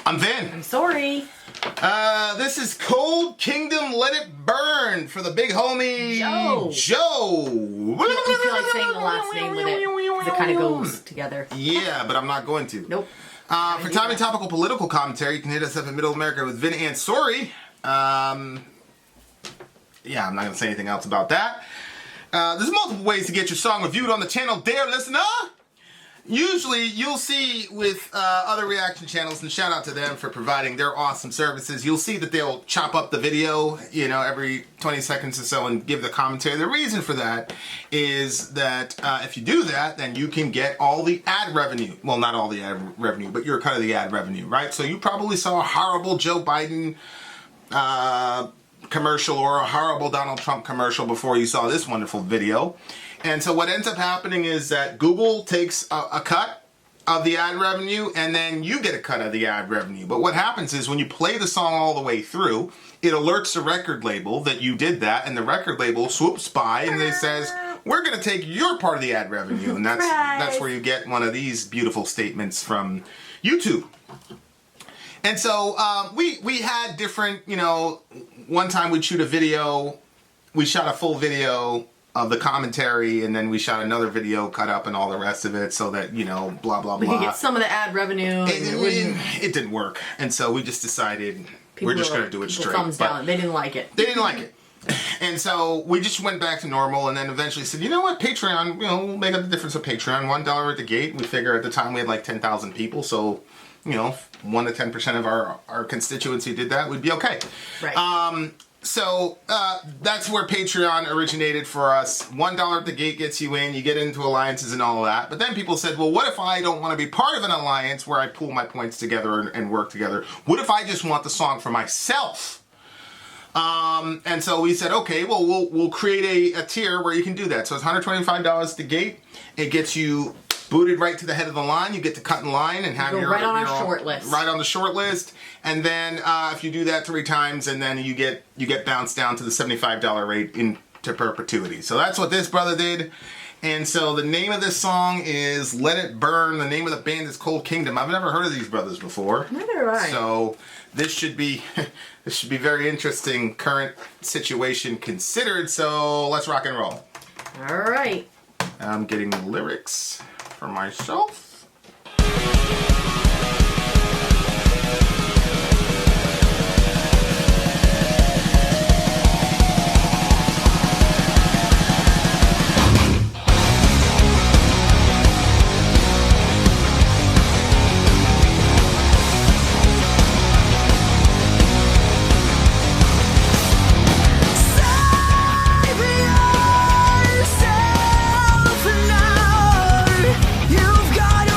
I'm Vin. I'm Sori. This is Cold Kingdom Let It Burn for the big homie Joe. You feel like saying the last name with it, because it kind of goes together. Yeah, but I'm not going to. Nope. For timely topical political commentary, you can hit us up in Middle America with Vin and Sori. Yeah, I'm not going to say anything else about that. There's multiple ways to get your song reviewed on the channel, dear listener. Usually, you'll see with other reaction channels, and shout out to them for providing their awesome services, you'll see that they'll chop up the video, every 20 seconds or so and give the commentary. The reason for that is that if you do that, then you can get all the ad revenue. Well, not all the ad revenue, but your cut of the ad revenue, right? So you probably saw a horrible Joe Biden commercial or a horrible Donald Trump commercial before you saw this wonderful video. And so what ends up happening is that Google takes a cut of the ad revenue and then you get a cut of the ad revenue. But what happens is when you play the song all the way through, it alerts the record label that you did that, and the record label swoops by and they says, we're going to take your part of the ad revenue. And that's where you get one of these beautiful statements from YouTube. And so we had different, one time we'd shoot a video, we shot a full video of the commentary, and then we shot another video cut up and all the rest of it so that, blah, blah, blah. We could get some of the ad revenue. It didn't work. And so we just decided we're just going to do it straight. Thumbs down. They didn't like it. They didn't like it. And so we just went back to normal and then eventually said, you know what, Patreon, we'll make up the difference of Patreon. $1 at the gate. We figure at the time we had like 10,000 people. So, 1 to 10% of our constituency did that, we'd be okay. Right. So that's where Patreon originated for us. $1 at the gate gets you in, you get into alliances and all of that. But then people said, well, what if I don't want to be part of an alliance where I pool my points together and work together? What if I just want the song for myself? And so we said, okay, well, we'll create a tier where you can do that. So it's $125 at the gate. It gets you booted right to the head of the line. You get to cut in line and have your right on our short list. Right on the short list. And then if you do that 3 times, and then you get bounced down to the $75 rate into perpetuity. So that's what this brother did. And so the name of this song is Let It Burn. The name of the band is Cold Kingdom. I've never heard of these brothers before. Neither have I. So this should be very interesting, current situation considered. So let's rock and roll. All right. I'm getting the lyrics for myself. You've got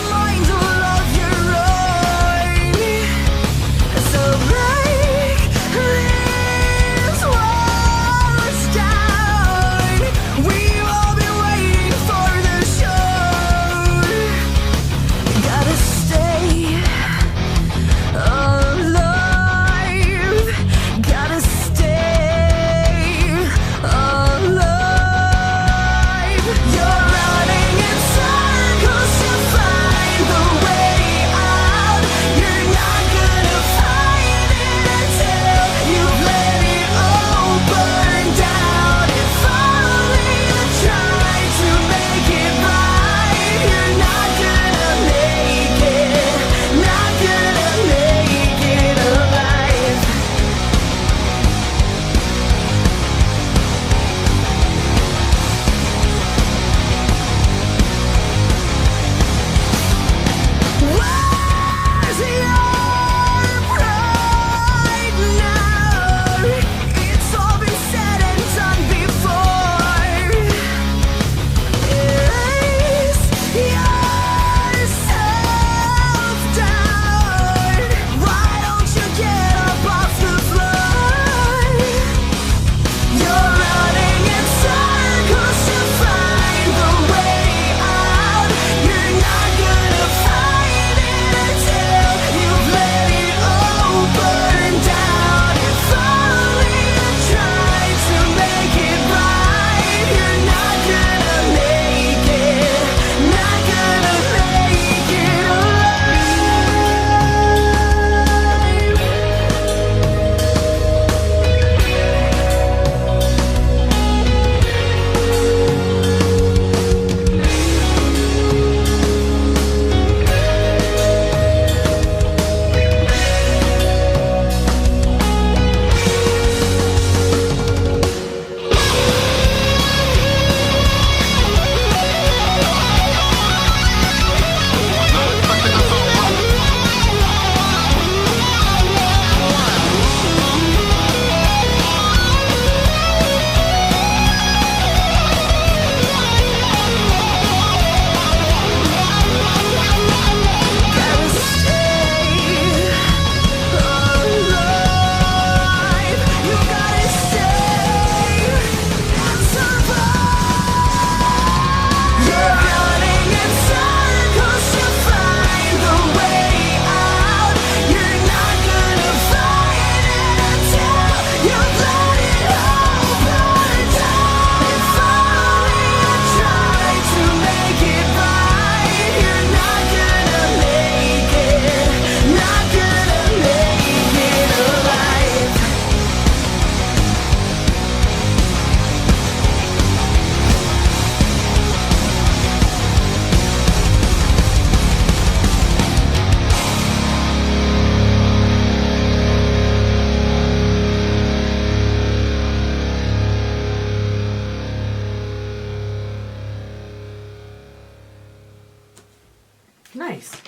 Nice.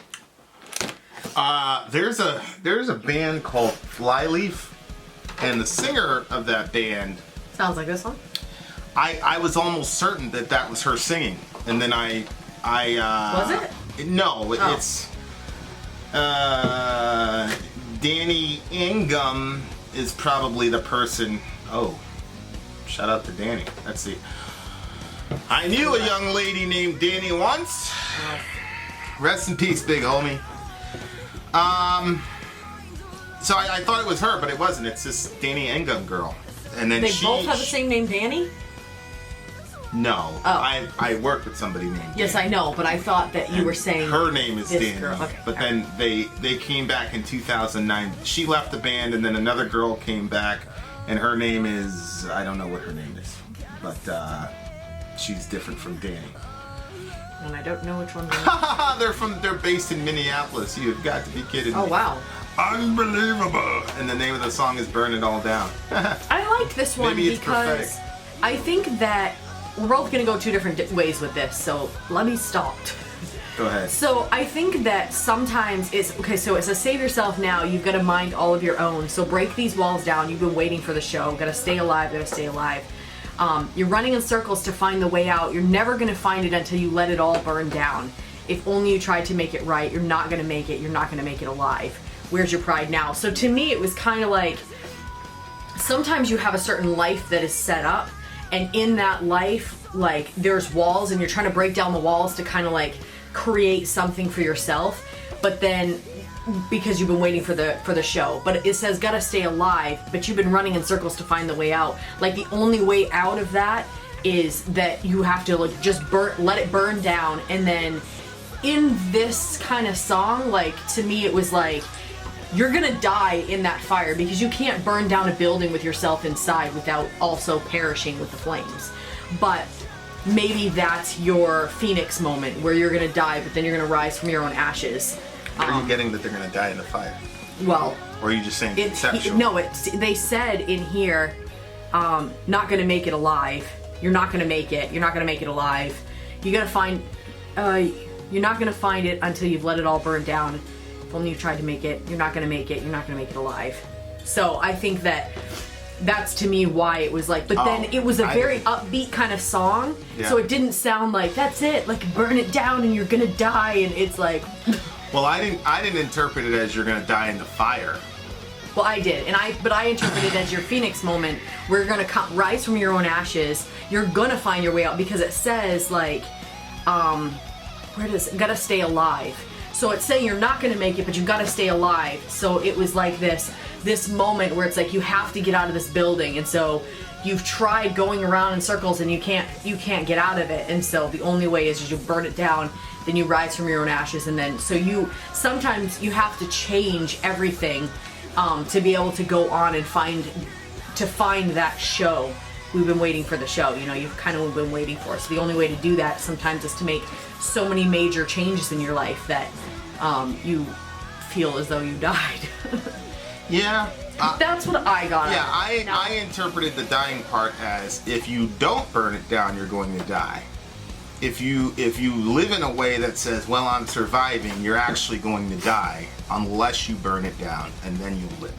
There's a band called Flyleaf, and the singer of that band, Sounds like this one. I was almost certain that was her singing, and then I Was it? No, Oh. it's Danny Ingham is probably the person. Oh, shout out to Danny. Let's see. I knew a young lady named Danny once. Rest in peace, big homie. So I thought it was her, but it wasn't. It's this Danny Ingham girl. And then They both have the same name, Danny? No. Oh. I worked with somebody named Yes, Danny. I know, but I thought that you were saying her name is this Danny. girl. Okay. But then they came back in 2009. She left the band, and then another girl came back, and her name is, I don't know what her name is, but she's different from Danny. And I don't know which one. They're based in Minneapolis. You've got to be kidding me. Oh wow. Unbelievable. And the name of the song is Burn It All Down. I like this one Maybe it's because prophetic. I think that we're both going to go two different ways with this. So let me stop. Go ahead. So I think that sometimes it's okay. So it's a save yourself now. You've got to mind all of your own. So break these walls down. You've been waiting for the show. Got to stay alive. Got to stay alive. You're running in circles to find the way out. You're never going to find it until you let it all burn down. If only you tried to make it right. You're not going to make it. You're not going to make it alive. Where's your pride now? So to me, it was kind of like sometimes you have a certain life that is set up, and in that life, like there's walls, and you're trying to break down the walls to kind of like create something for yourself. But then because you've been waiting for the show, but it says gotta stay alive, but you've been running in circles to find the way out. Like the only way out of that is that you have to like just let it burn down. And then in this kind of song, like to me it was like you're gonna die in that fire because you can't burn down a building with yourself inside without also perishing with the flames. But maybe that's your phoenix moment where you're gonna die, but then you're gonna rise from your own ashes. Are you getting that they're going to die in the fire? Well, Or are you just saying conceptual? they said in here, not gonna make it alive. You're not gonna make it. You're not gonna make it alive. You're gonna find, you're not gonna find it until you've let it all burn down. If only you tried to make it. You're not gonna make it. You're not gonna make it alive. So I think that's to me why it was like, but then it was a very upbeat kind of song. Yeah. So it didn't sound like that's it, like burn it down and you're gonna die, and it's like. Well, I didn't interpret it as you're going to die in the fire. Well, I did, but I interpreted it as your phoenix moment, where you're gonna rise from your own ashes. You're gonna find your way out because it says like, gotta stay alive. So it's saying you're not gonna make it, but you gotta stay alive. So it was like this moment where it's like you have to get out of this building, and so you've tried going around in circles and you can't get out of it, and so the only way is you burn it down. Then you rise from your own ashes, and then so sometimes you have to change everything to be able to go on and find that show. We've been waiting for the show, you've kind of been waiting for. So the only way to do that sometimes is to make so many major changes in your life that you feel as though you died. Yeah. That's what I got. Yeah, I interpreted the dying part as if you don't burn it down, you're going to die. If you live in a way that says, well, I'm surviving, you're actually going to die unless you burn it down, and then you live.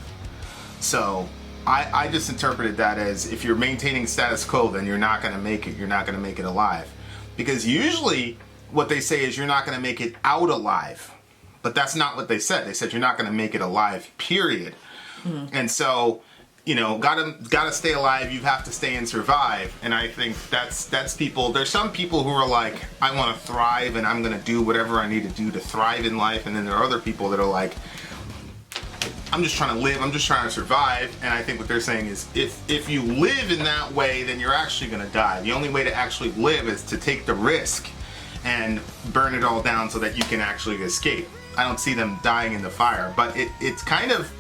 So I just interpreted that as if you're maintaining status quo, then you're not going to make it. You're not going to make it alive. Because usually what they say is you're not going to make it out alive. But that's not what they said. They said you're not going to make it alive, period. Mm-hmm. And so, gotta stay alive. You have to stay and survive. And I think that's people. There's some people who are like, I want to thrive, and I'm gonna do whatever I need to do to thrive in life. And then there are other people that are like, I'm just trying to live. I'm just trying to survive. And I think what they're saying is, if you live in that way, then you're actually gonna die. The only way to actually live is to take the risk and burn it all down so that you can actually escape. I don't see them dying in the fire, but it's kind of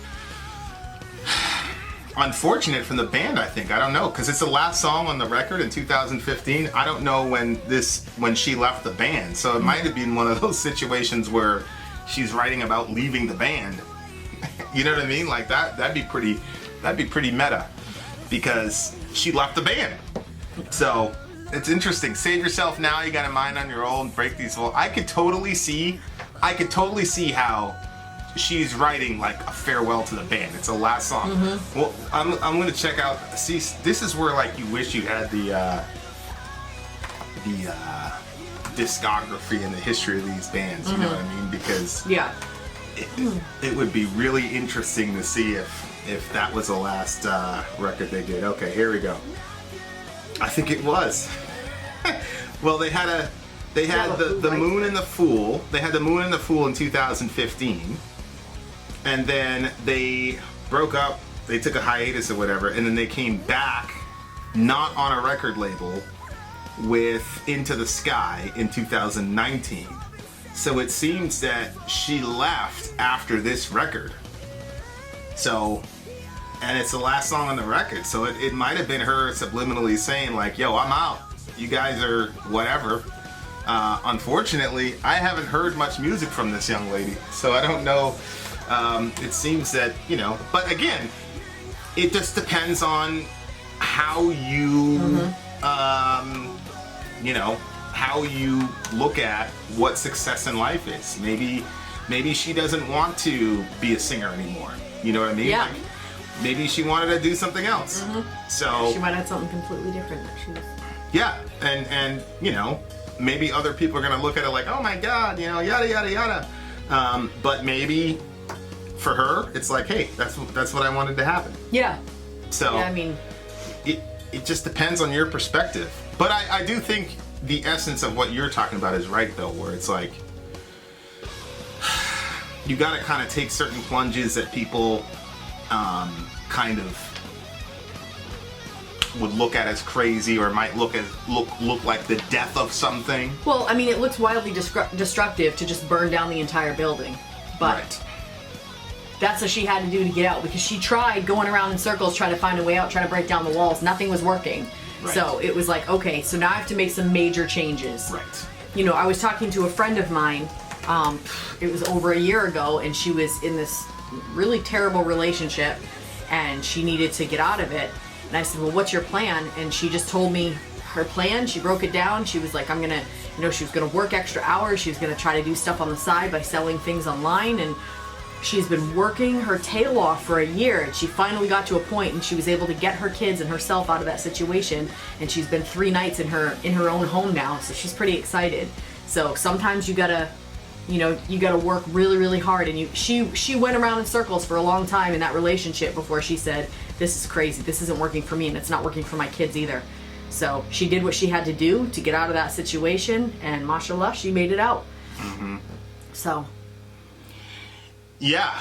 unfortunate from the band, I think. I don't know, because it's the last song on the record in 2015. I don't know when she left the band, so it might have been one of those situations where she's writing about leaving the band. You know what I mean? Like that'd be pretty meta, because she left the band. So it's interesting. Save yourself now. You got a mind on your own. Break these walls. I could totally see I could totally see how she's writing like a farewell to the band. It's a last song. Well, I'm gonna check out. See, this is where like you wish you had the discography and the history of these bands. You know what I mean? Because it would be really interesting to see if that was the last record they did. Okay, here we go. I think it was. Well, they had the Moon and the Fool. They had the Moon and the Fool in 2015, and then they broke up. They took a hiatus or whatever, and then they came back, not on a record label, with Into the Sky in 2019. So it seems that she left after this record. So, and it's the last song on the record. So it might have been her subliminally saying like, yo, I'm out. You guys are whatever. Unfortunately, I haven't heard much music from this young lady. So I don't know. It seems that, you know, but again, it just depends on how you, you know, how you look at what success in life is. Maybe she doesn't want to be a singer anymore. You know what I mean? Yeah. Like, maybe she wanted to do something else. So she might have something completely different that she was. yeah, and you know, maybe other people are gonna look at it like, oh my God, you know, yada yada yada. But maybe for her, it's like, hey, that's what I wanted to happen. Yeah. So yeah, I mean, it just depends on your perspective. But I do think the essence of what you're talking about is right though, where it's like you got to kind of take certain plunges that people kind of would look at as crazy, or might look like the death of something. well, I mean, it looks wildly destructive to just burn down the entire building, but Right. that's what she had to do to get out, because she tried going around in circles trying to find a way out, trying to break down the walls. Nothing was working. Right. So it was like, okay, so now I have to make some major changes. Right. You know, I was talking to a friend of mine, it was over a year ago, and she was in this really terrible relationship, and she needed to get out of it. And I said, well, what's your plan? And she just told me her plan. She broke it down. She was like, I'm gonna, you know, she was gonna work extra hours. She was gonna try to do stuff on the side by selling things online. And she's been working her tail off for a year, and she finally got to a point and she was able to get her kids and herself out of that situation. And she's been 3 nights in her own home now, so she's pretty excited. So sometimes you gotta, you know, you gotta work really, really hard. And she went around in circles for a long time in that relationship before she said, this is crazy, this isn't working for me, and it's not working for my kids either. So she did what she had to do to get out of that situation, and mashallah, she made it out. So Yeah,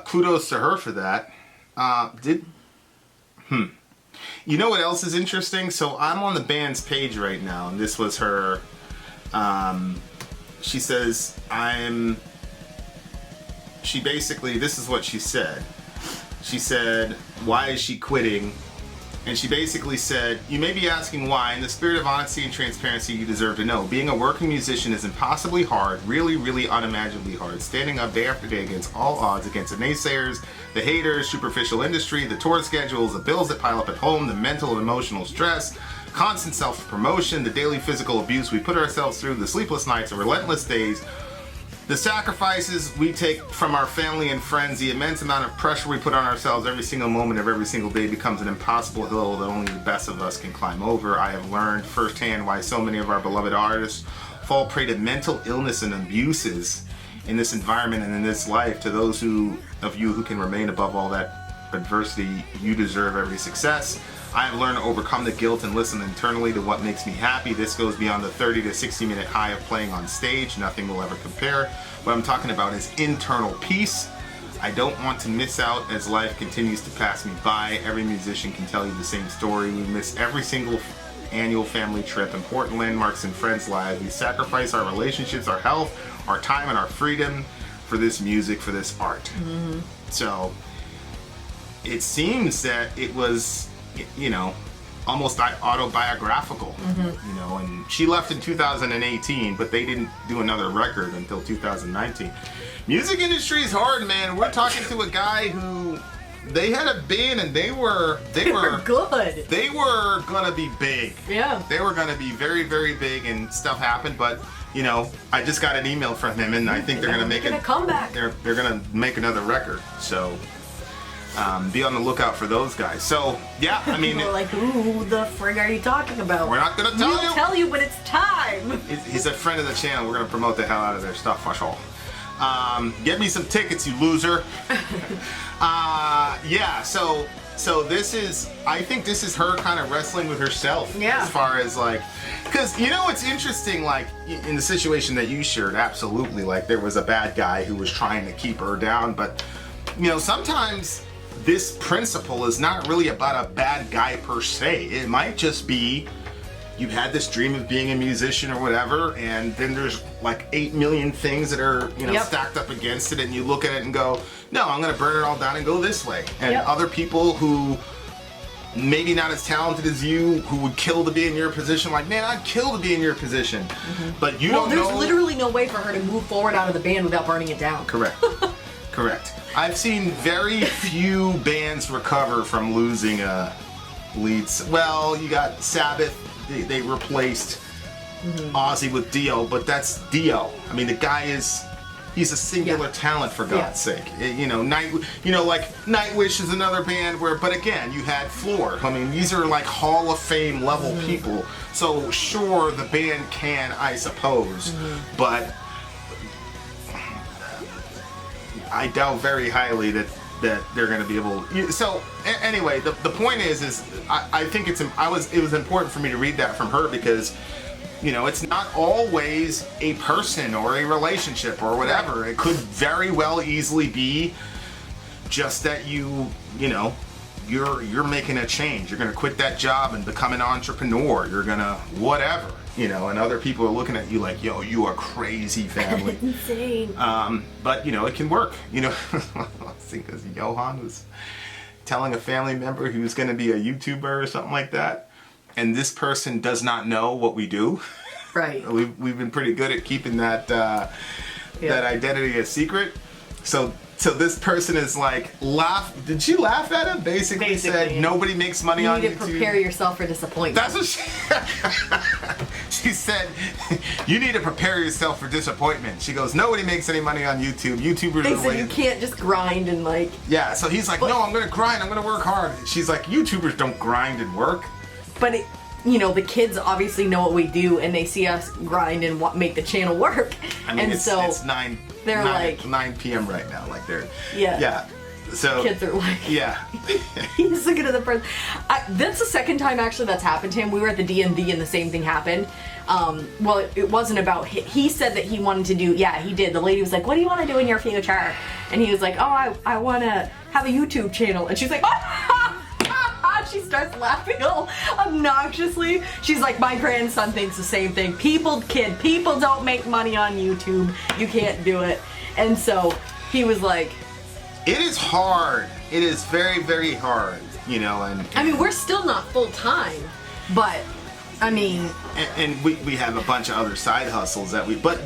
kudos to her for that. You know what else is interesting? So I'm on the band's page right now, and this was her. She says, she basically, this is what she said. She said, why is she quitting? And she basically said, you may be asking why. In the spirit of honesty and transparency, you deserve to know. Being a working musician is impossibly hard, really, really unimaginably hard. Standing up day after day against all odds, against the naysayers, the haters, superficial industry, the tour schedules, the bills that pile up at home, the mental and emotional stress, constant self-promotion, the daily physical abuse we put ourselves through, the sleepless nights, the relentless days, the sacrifices we take from our family and friends, the immense amount of pressure we put on ourselves every single moment of every single day becomes an impossible hill that only the best of us can climb over. I have learned firsthand why so many of our beloved artists fall prey to mental illness and abuses in this environment and in this life. To those of you who can remain above all that adversity, you deserve every success. I have learned to overcome the guilt and listen internally to what makes me happy. This goes beyond the 30 to 60 minute high of playing on stage. Nothing will ever compare. What I'm talking about is internal peace. I don't want to miss out as life continues to pass me by. Every musician can tell you the same story. We miss every single annual family trip, important landmarks in friends' lives. We sacrifice our relationships, our health, our time, and our freedom for this music, for this art. So it seems that it was, you know, almost autobiographical, you know, and she left in 2018, but they didn't do another record until 2019. Music industry is hard, man. We're talking to a guy who they had a band and they were good. They were gonna be big. Yeah. They were gonna be very, very big, and stuff happened. But you know, I just got an email from him, and I think they're gonna make a comeback. They're gonna make another record. So be on the lookout for those guys. So yeah, I mean, People are like, who the frig are you talking about? we're not gonna tell you. We'll tell you when it's time. He's a friend of the channel. We're gonna promote the hell out of their stuff for sure. Get me some tickets, you loser. Yeah, so this is, I think this is her kind of wrestling with herself. Yeah. As far as like, because you know it's interesting, like in the situation that you shared, absolutely, like there was a bad guy who was trying to keep her down, but you know, sometimes this principle is not really about a bad guy per se. It might just be you had this dream of being a musician or whatever, and then there's like 8 million things that are, you know, stacked up against it, and you look at it and go, no, I'm gonna burn it all down and go this way. And other people who maybe not as talented as you, who would kill to be in your position, like, man, I'd kill to be in your position. But you don't know. There's literally no way for her to move forward out of the band without burning it down. Correct. Correct. I've seen very few bands recover from losing a lead. Well, you got Sabbath. They replaced Ozzy with Dio, but that's Dio. I mean, the guy he's a singular talent, for God's sake. You know, like Nightwish is another band where, but again, you had Floor. I mean, these are like Hall of Fame level people. So sure, the band can, I suppose, but I doubt very highly that they're going to be able to. So anyway, the point is I think it was important for me to read that from her, because you know, it's not always a person or a relationship or whatever. It could very well easily be just that you know, you're making a change. You're going to quit that job and become an entrepreneur. You're going to whatever, you know, and other people are looking at you like, yo, you are crazy, family. Insane. But you know, it can work. You know, I think it was Johan was telling a family member he was going to be a YouTuber or something like that, and this person does not know what we do. Right. We've been pretty good at keeping that that identity a secret. So this person is like, did she laugh at him? Basically said, nobody makes money on YouTube. You need to prepare yourself for disappointment. That's what she said. You need to prepare yourself for disappointment. She goes, nobody makes any money on YouTube. YouTubers They are said lazy. you can't just grind and like. Yeah, so he's like, no, I'm going to grind. I'm going to work hard. She's like, YouTubers don't grind and work. But you know, the kids obviously know what we do, and they see us grind and make the channel work. I mean, and it's 9 p.m. right now. Like yeah. So kids are like, yeah. He's looking at the person. That's the second time actually that's happened to him. We were at the DMV and the same thing happened. Well, it wasn't about he said that he wanted to do. Yeah, he did. The lady was like, "What do you want to do in your future?" And he was like, "Oh, I want to have a YouTube channel." And she's like, "Oh!" She starts laughing all obnoxiously. She's like, my grandson thinks the same thing. People don't make money on YouTube. You can't do it. And so he was like, it is hard. It is very, very hard, you know. And I mean, we're still not full time, but I mean, and we have a bunch of other side hustles that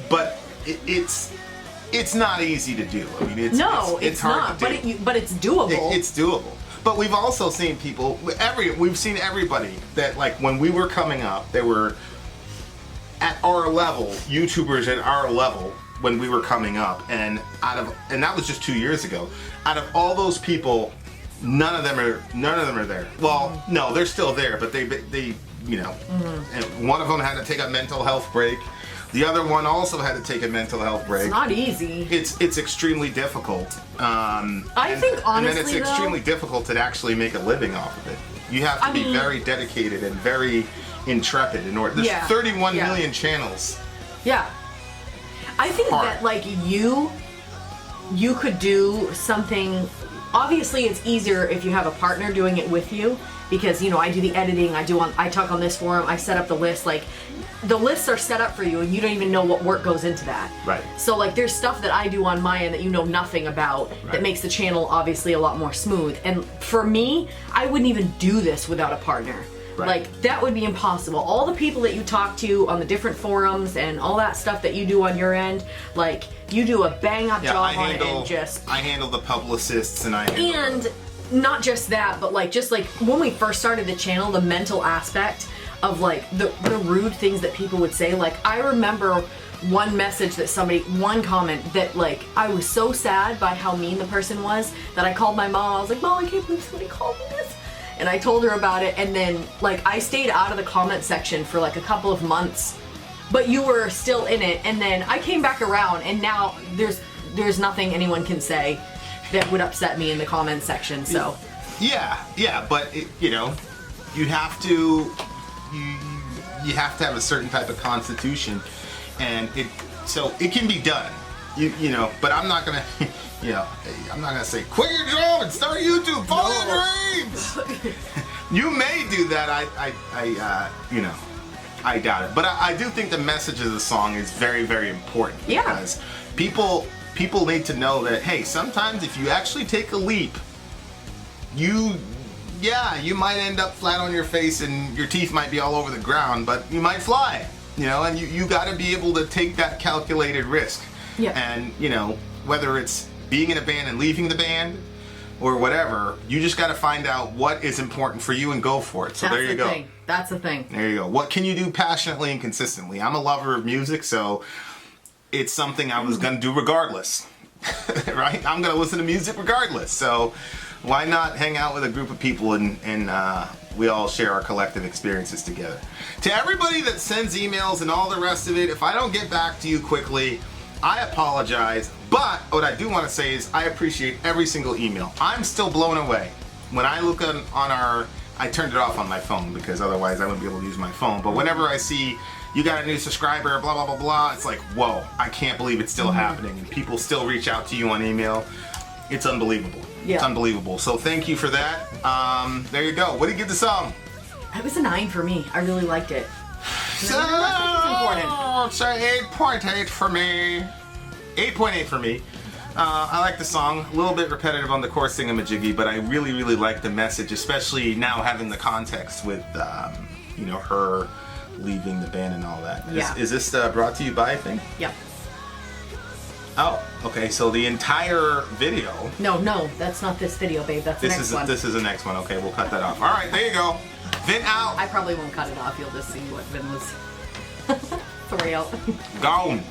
but it's not easy to do. I mean, it's hard not. to do. But it's doable. It's doable. But we've also seen people, we've seen everybody that, like, when we were coming up, they were at our level, YouTubers at our level when we were coming up, and that was just 2 years ago. Out of all those people, none of them are there. Well, no, they're still there, but they you know, and one of them had to take a mental health break. The other one also had to take a mental health break. It's not easy. It's extremely difficult. I think honestly, and then it's extremely difficult to actually make a living off of it. You have to be very dedicated and very intrepid in order. There's 31 million channels. Yeah, I think that like you could do something. Obviously, it's easier if you have a partner doing it with you, because you know I do the editing. I talk on this forum. I set up the list. Like, the lists are set up for you, and you don't even know what work goes into that. Right. So like, there's stuff that I do on my end that you know nothing about, that makes the channel obviously a lot more smooth. And for me, I wouldn't even do this without a partner. Right. Like, that would be impossible. All the people that you talk to on the different forums and all that stuff that you do on your end, like, you do a bang up job on it. And just I handle the publicists, and not just that, but like just like when we first started the channel, the mental aspect of like the rude things that people would say. Like I remember one message that one comment that like I was so sad by how mean the person was that I called my mom. I was like, Mom, I can't believe somebody called me this. And I told her about it, and then like I stayed out of the comment section for like a couple of months, but you were still in it. And then I came back around, and now there's nothing anyone can say that would upset me in the comment section. So yeah, but you know, you have to have a certain type of constitution, and it can be done. You know, but I'm not gonna I'm not gonna say quit your job and start YouTube, follow your dreams. You may do that. I doubt it, but I do think the message of the song is very, very important. Yeah. Because people need to know that, hey, sometimes if you actually take a leap, you might end up flat on your face and your teeth might be all over the ground, but you might fly, you know, and you got to be able to take that calculated risk. Yeah. And, you know, whether it's being in a band and leaving the band or whatever, you just got to find out what is important for you and go for it. So there you go. That's the thing. There you go. What can you do passionately and consistently? I'm a lover of music, so it's something I was going to do regardless. Right? I'm going to listen to music regardless. So why not hang out with a group of people and we all share our collective experiences together. To everybody that sends emails and all the rest of it, if I don't get back to you quickly, I apologize. But what I do want to say is I appreciate every single email. I'm still blown away. When I look on our... I turned it off on my phone because otherwise I wouldn't be able to use my phone. But whenever I see you got a new subscriber, blah, blah, blah, blah, it's like, whoa, I can't believe it's still happening. And people still reach out to you on email. It's unbelievable. Yeah. It's unbelievable. So thank you for that. There you go. What did you give the song? It was a 9 for me. I really liked it. So, it's an 8.8 for me. 8.8 for me. I like the song. A little bit repetitive on the chorus thingamajiggy, but I really, really like the message, especially now having the context with, you know, her leaving the band and all that. Yeah. Is this brought to you by, I think? Yep. Oh, okay. So the entire video. No, that's not this video, babe. That's the next one. This is the next one. Okay, we'll cut that off. All right, there you go. Vin out. I probably won't cut it off. You'll just see what Vin was. For real. Gone.